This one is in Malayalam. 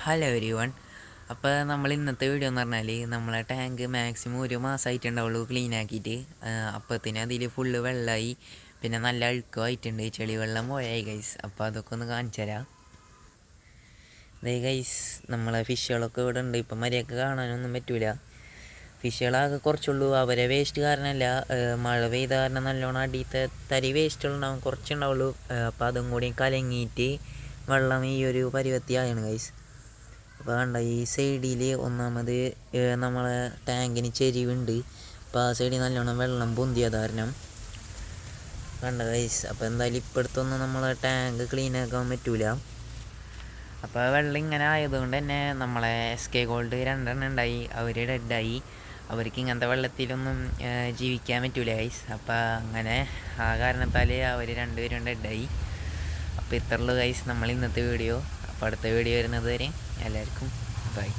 Hello every one. അപ്പോൾ നമ്മൾ ഇന്നത്തെ വീഡിയോ എന്ന് പറഞ്ഞാൽ നമ്മളെ ടാങ്ക് മാക്സിമം ഒരു മാസമായിട്ടുണ്ടാവുള്ളൂ ക്ലീൻ ആക്കിയിട്ട്. അപ്പത്തിന് അതിൽ ഫുള്ള് വെള്ളമായി, പിന്നെ നല്ല അഴുക്കമായിട്ടുണ്ട്, ചെളി വെള്ളം പോയായി ഗൈസ്. അപ്പോൾ അതൊക്കെ ഒന്ന് കാണിച്ചു തരാം. അതേ ഗൈസ്, നമ്മളെ ഫിഷുകളൊക്കെ ഇവിടെ ഉണ്ട്. ഇപ്പം മര്യാദക്ക് കാണാനൊന്നും പറ്റൂല. ഫിഷുകളാകെ കുറച്ചുള്ളൂ. അവരെ വേസ്റ്റ് കാരണമല്ല, മഴ പെയ്ത കാരണം നല്ലോണം അടിയത്തെ തരി വേസ്റ്റുകളുണ്ടാവും, കുറച്ചുണ്ടാവുള്ളൂ. അപ്പോൾ അതും കൂടി കലങ്ങിയിട്ട് വെള്ളം ഈ ഒരു പരുവത്തിയായാണ് ഗൈസ്. അപ്പോൾ കണ്ട ഈ സൈഡിൽ ഒന്നാമത് നമ്മളെ ടാങ്കിന് ചെരിവുണ്ട്. അപ്പോൾ ആ സൈഡിൽ നല്ലോണം വെള്ളം പൊന്തിയത് കാരണം കണ്ട ഗൈസ്. അപ്പോൾ എന്തായാലും ഇപ്പോഴത്തൊന്നും നമ്മളെ ടാങ്ക് ക്ലീൻ ആക്കാൻ പറ്റൂല. അപ്പോൾ വെള്ളം ഇങ്ങനെ ആയതുകൊണ്ട് തന്നെ നമ്മളെ SK Gold 2 ഉണ്ടായി, അവർ ഡെഡായി. അവർക്ക് ഇങ്ങനത്തെ വെള്ളത്തിലൊന്നും ജീവിക്കാൻ പറ്റൂല ഗൈസ്. അപ്പോൾ അങ്ങനെ ആ കാരണത്താൽ അവർ രണ്ടുപേരും ഡെഡായി. അപ്പോൾ ഇത്രയുള്ളൂ ഗൈസ് നമ്മൾ ഇന്നത്തെ വീഡിയോ. അപ്പോൾ അടുത്ത വീഡിയോ വരുന്നത് വരെ എല്ലാവർക്കും ബൈ.